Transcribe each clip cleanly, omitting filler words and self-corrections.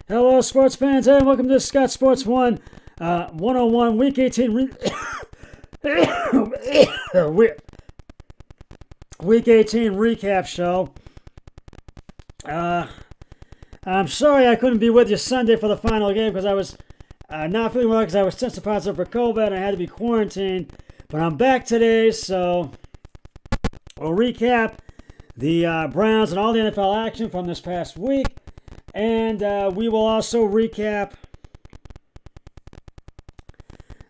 Hello, sports fans, and welcome to Scott Sports 101 Week 18 Week 18 recap show. I'm sorry I couldn't be with you Sunday for the final game because I was not feeling well because I was tested positive for COVID and I had to be quarantined. But I'm back today, so we'll recap the Browns and all the NFL action from this past week. And we will also recap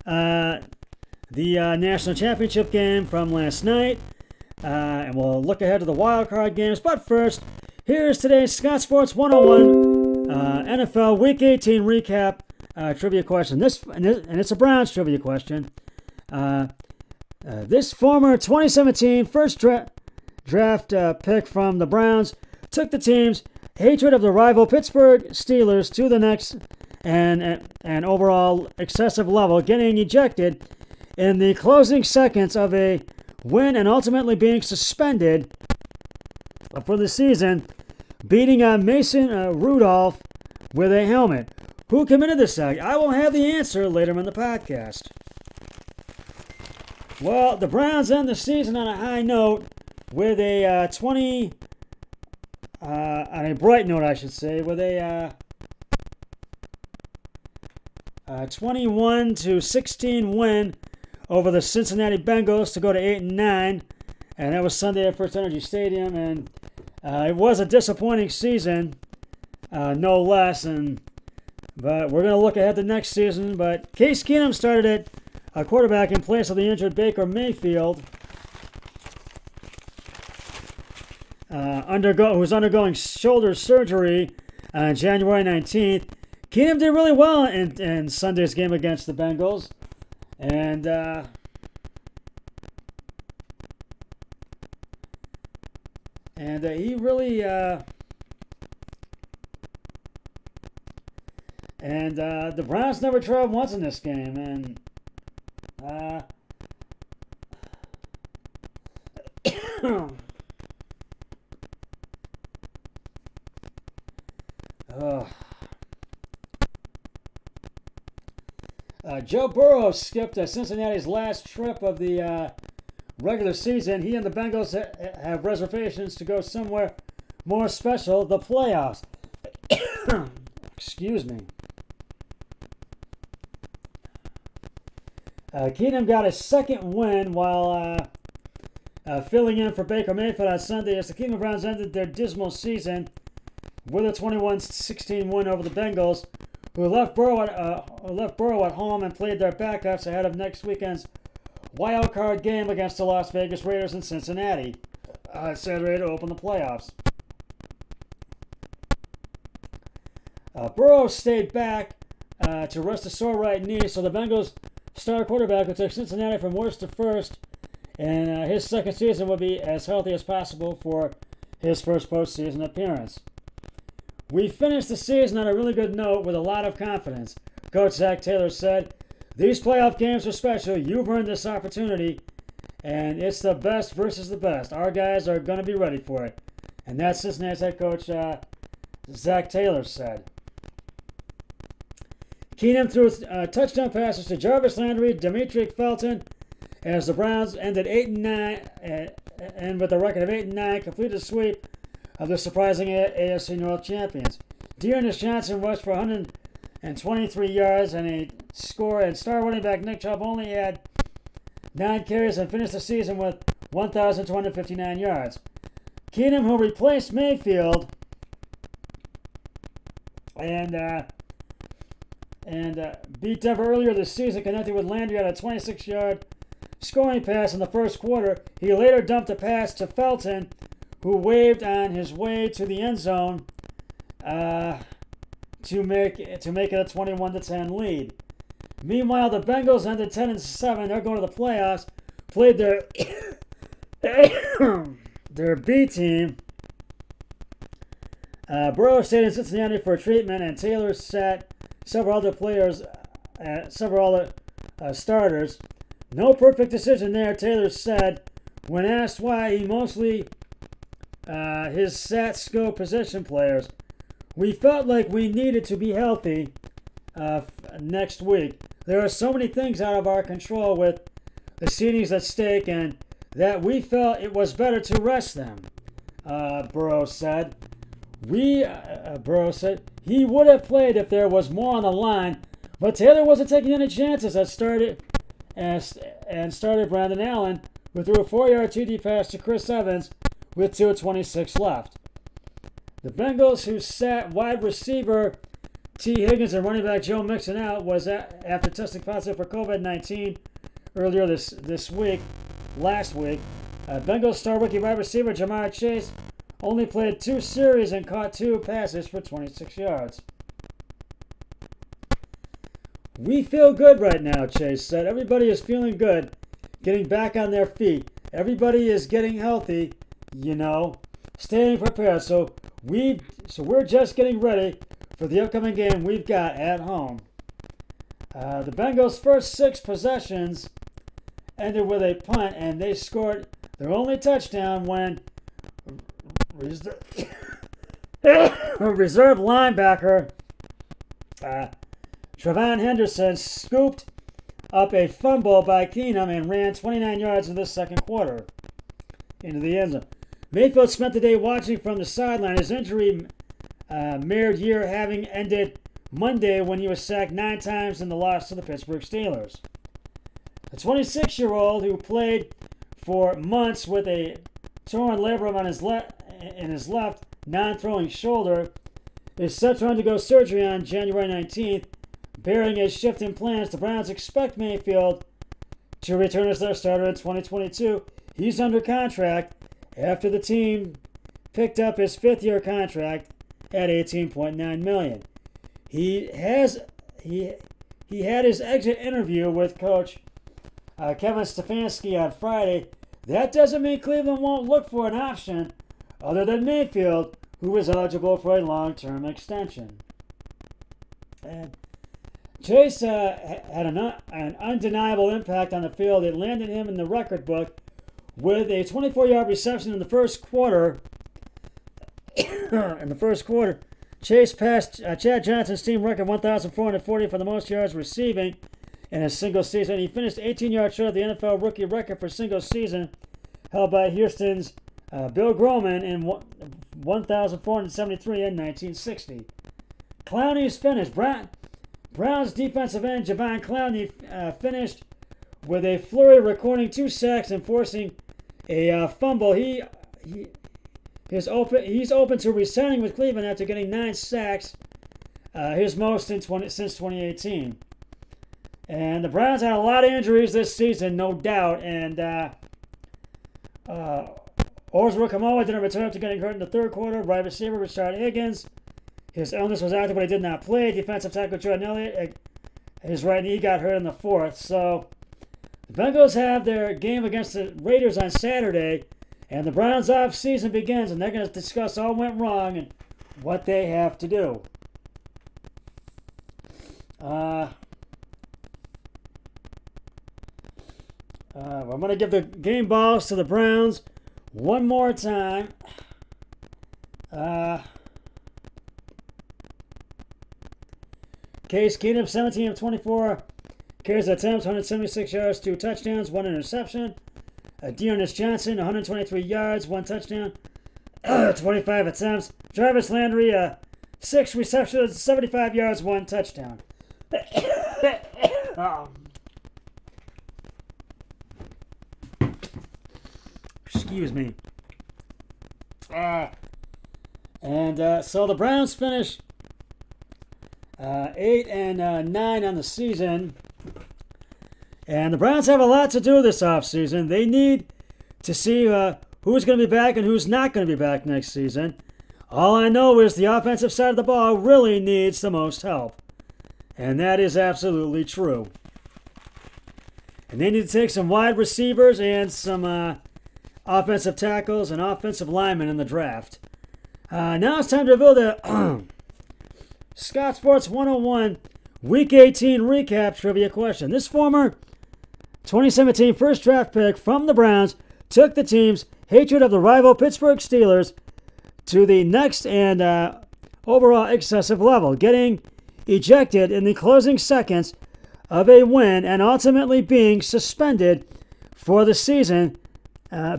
the National Championship game from last night. And we'll look ahead to the wild card games. But first, here's today's Scott Sports 101 NFL Week 18 recap trivia question. And it's a Browns trivia question. This former 2017 first draft pick from the Browns took the team's hatred of the rival Pittsburgh Steelers to the next and overall excessive level, getting ejected in the closing seconds of a win and ultimately being suspended for the season, beating Mason Rudolph with a helmet. Who committed this act? I will have the answer later in the podcast. Well, the Browns end the season on a high note with a on a bright note, I should say, with a 21-16 win over the Cincinnati Bengals to go to 8-9, and that was Sunday at First Energy Stadium. And it was a disappointing season, no less. But we're going to look ahead to next season. But Case Keenum started at quarterback in place of the injured Baker Mayfield, who's undergoing shoulder surgery on January 19th. Keenum did really well in Sunday's game against the Bengals. And he really the Browns never trailed once in this game. And Joe Burrow skipped Cincinnati's last trip of the regular season. He and the Bengals have reservations to go somewhere more special, the playoffs. Excuse me. Keenum got his second win while filling in for Baker Mayfield on Sunday as the Cleveland Browns ended their dismal season with a 21-16 win over the Bengals, who left Burrow at home and played their backups ahead of next weekend's wild card game against the Las Vegas Raiders in Cincinnati Saturday to open the playoffs. Burrow stayed back to rest a sore right knee, so the Bengals star quarterback who took Cincinnati from worst to first, and his second season would be as healthy as possible for his first postseason appearance. We finished the season on a really good note with a lot of confidence. Coach Zach Taylor said, "These playoff games are special. You've earned this opportunity, and it's the best versus the best. Our guys are going to be ready for it." And that's Cincinnati's head coach Zach Taylor said. Keenum threw touchdown passes to Jarvis Landry, Demetric Felton, as the Browns ended 8-9, and with a record of 8-9, completed a sweep of the surprising AFC North champions. Dearness Johnson rushed for 123 yards and a score, and star running back Nick Chubb only had 9 carries and finished the season with 1,259 yards. Keenum, who replaced Mayfield and beat Denver earlier this season, connected with Landry on a 26-yard scoring pass in the first quarter. He later dumped a pass to Felton, who waved on his way to the end zone to make it a 21-10 lead. Meanwhile, the Bengals ended 10-7. They're going to the playoffs. Played their their B team. Burrow stayed in Cincinnati for treatment, and Taylor sat several other starters. No perfect decision there, Taylor said. When asked why, he mostly his sat scope position players. we felt like we needed to be healthy next week. There are so many things out of our control with the seedings at stake, and that we felt it was better to rest them, Burrows said. Burrows said he would have played if there was more on the line, but Taylor wasn't taking any chances and started Brandon Allen, who threw a 4-yard TD pass to Chris Evans with 2:26 left. The Bengals, who sat wide receiver T. Higgins and running back Joe Mixon out, was after testing positive for COVID-19 earlier last week. Bengals star rookie wide receiver Ja'Marr Chase only played 2 series and caught 2 passes for 26 yards. We feel good right now, Chase said. Everybody is feeling good, getting back on their feet. Everybody is getting healthy, staying prepared. So we're just getting ready for the upcoming game we've got at home. The Bengals' first 6 possessions ended with a punt, and they scored their only touchdown when reserve linebacker Trevon Henderson scooped up a fumble by Keenum and ran 29 yards in the second quarter into the end zone. Mayfield spent the day watching from the sideline, his injury-marred year having ended Monday when he was sacked 9 times in the loss to the Pittsburgh Steelers. The 26-year-old, who played for months with a torn labrum in his left non-throwing shoulder, is set to undergo surgery on January 19th. Bearing a shift in plans, the Browns expect Mayfield to return as their starter in 2022. He's under contract after the team picked up his 5th-year contract at $18.9 million. He had his exit interview with Coach Kevin Stefanski on Friday. That doesn't mean Cleveland won't look for an option other than Mayfield, who is eligible for a long-term extension. And Chase had an undeniable impact on the field. It landed him in the record book with a 24-yard reception in the first quarter. Chase passed Chad Johnson's team record 1,440 for the most yards receiving in a single season. He finished 18 yards short of the NFL rookie record for single season, held by Houston's Bill Groman in 1,473 in 1960. Clowney's finish. Browns defensive end Javon Clowney finished with a flurry, recording 2 sacks and forcing a fumble. He's open to re-signing with Cleveland after getting 9 sacks, his most since 2018. And the Browns had a lot of injuries this season, no doubt. And Orzabal Kamoa didn't return after getting hurt in the third quarter. Wide receiver Rashard Higgins, his illness was active, but he did not play. Defensive tackle Jordan Elliott, his right knee got hurt in the fourth. So the Bengals have their game against the Raiders on Saturday, and the Browns' off season begins, and they're going to discuss all went wrong and what they have to do. I'm going to give the game balls to the Browns one more time. Case Keenum, 17 of 24 carries attempts, 176 yards, 2 touchdowns, 1 interception. Dearness Johnson, 123 yards, 1 touchdown, 25 attempts. Jarvis Landry, 6 receptions, 75 yards, 1 touchdown. Excuse me. So the Browns finish 8-9 on the season. And the Browns have a lot to do this offseason. They need to see who's going to be back and who's not going to be back next season. All I know is the offensive side of the ball really needs the most help. And that is absolutely true. And they need to take some wide receivers and some offensive tackles and offensive linemen in the draft. Now it's time to reveal the Scott Sports 101 Week 18 recap trivia question. This former 2017 first draft pick from the Browns took the team's hatred of the rival Pittsburgh Steelers to the next and overall excessive level, getting ejected in the closing seconds of a win and ultimately being suspended for the season,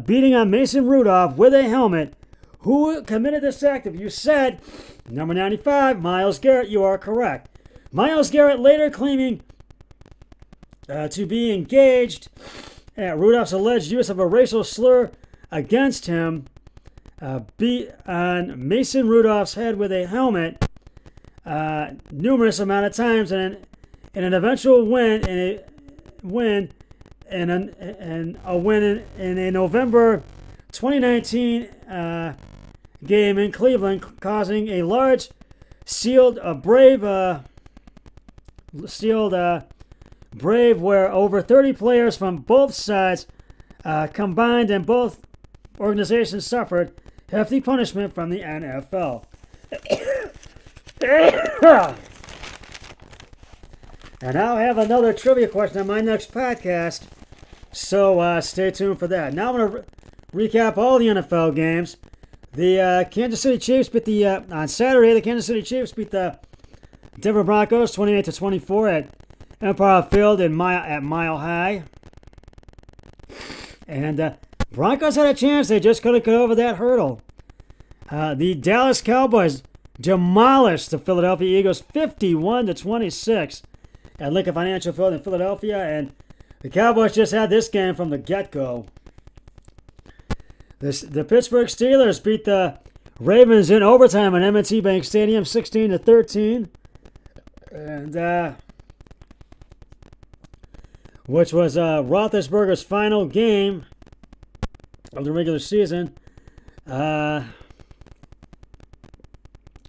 beating on Mason Rudolph with a helmet. Who committed this act? If you said number 95, Myles Garrett, you are correct. Myles Garrett later claiming to be engaged at Rudolph's alleged use of a racial slur against him, beat on Mason Rudolph's head with a helmet numerous amount of times, and in an eventual win in a November 2019 game in Cleveland, causing a large sealed brave where over 30 players from both sides combined, and both organizations suffered hefty punishment from the NFL. And I'll have another trivia question on my next podcast, so stay tuned for that. Now I'm going to recap all the NFL games. The Kansas City Chiefs beat on Saturday. The Kansas City Chiefs beat the Denver Broncos 28-24 at Empire Field at Mile High. And Broncos had a chance. They just couldn't get over that hurdle. The Dallas Cowboys demolished the Philadelphia Eagles 51-26 at Lincoln Financial Field in Philadelphia. And the Cowboys just had this game from the get-go. The Pittsburgh Steelers beat the Ravens in overtime at M&T Bank Stadium 16-13. And which was Roethlisberger's final game of the regular season. The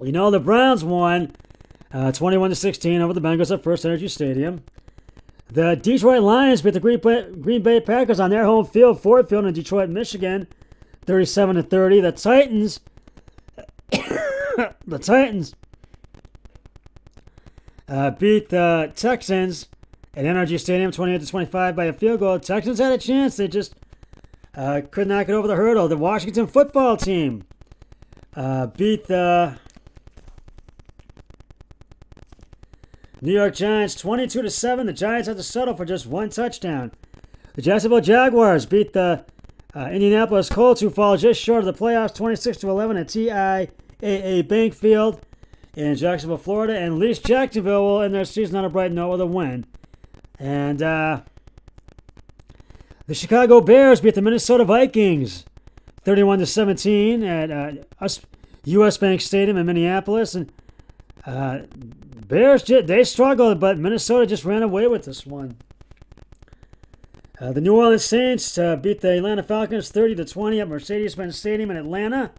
Browns won 21-16 over the Bengals at First Energy Stadium. The Detroit Lions beat the Green Bay Packers on their home field, Ford Field in Detroit, Michigan, 37-30. The Titans beat the Texans at NRG Stadium 28-25 by a field goal. Texans had a chance. They just could not get over the hurdle. The Washington football team beat the New York Giants 22-7. The Giants had to settle for just one touchdown. The Jacksonville Jaguars beat the Indianapolis Colts, who fall just short of the playoffs 26-11 at TIAA Bank Field in Jacksonville, Florida. And at least Jacksonville will end their season on a bright note with a win. And the Chicago Bears beat the Minnesota Vikings 31-17 at US Bank Stadium in Minneapolis. And Bears, they struggled, but Minnesota just ran away with this one. The New Orleans Saints beat the Atlanta Falcons 30-20 at Mercedes-Benz Stadium in Atlanta.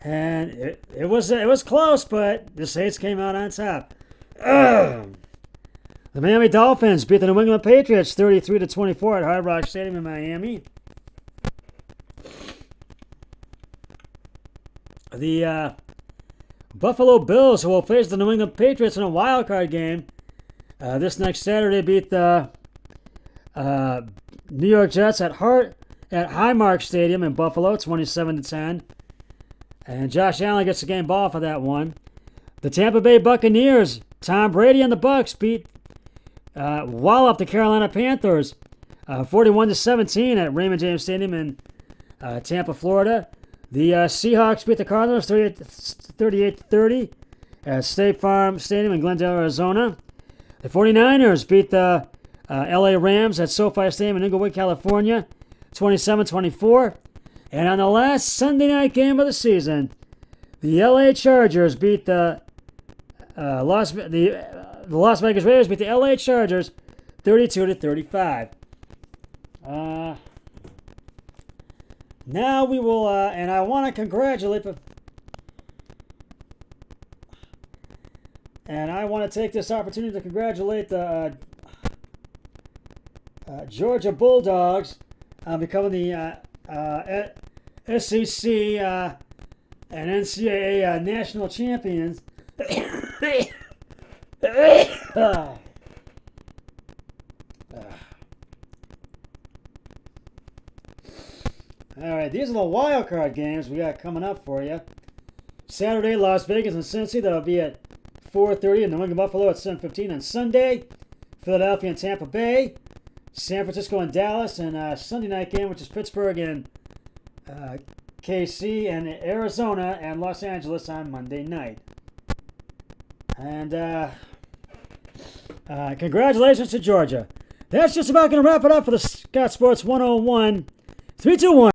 And it was close, but the Saints came out on top. The Miami Dolphins beat the New England Patriots 33-24 at Hard Rock Stadium in Miami. The Buffalo Bills, who will face the New England Patriots in a wild card game this next Saturday, beat the New York Jets at Highmark Stadium in Buffalo 27-10. And Josh Allen gets the game ball for that one. The Tampa Bay Buccaneers, Tom Brady and the Bucs walloped the Carolina Panthers 41-17 at Raymond James Stadium in Tampa, Florida. The Seahawks beat the Cardinals 38-30 at State Farm Stadium in Glendale, Arizona. The 49ers beat the LA Rams at SoFi Stadium in Inglewood, California 27-24. And on the last Sunday night game of the season, the LA Chargers beat the Las Vegas Raiders beat the LA Chargers 32-35. Now we will, and I want to congratulate, and I want to take this opportunity to congratulate the Georgia Bulldogs on becoming the SEC and NCAA national champions. All right, these are the wild card games we got coming up for you. Saturday, Las Vegas and Cincy. That'll be at 4:30, and New England Buffalo at 7:15 on Sunday. Philadelphia and Tampa Bay. San Francisco and Dallas, and Sunday night game, which is Pittsburgh and KC, and Arizona and Los Angeles on Monday night. And congratulations to Georgia. That's just about going to wrap it up for the Scott Sports 101. 3, 2, 1.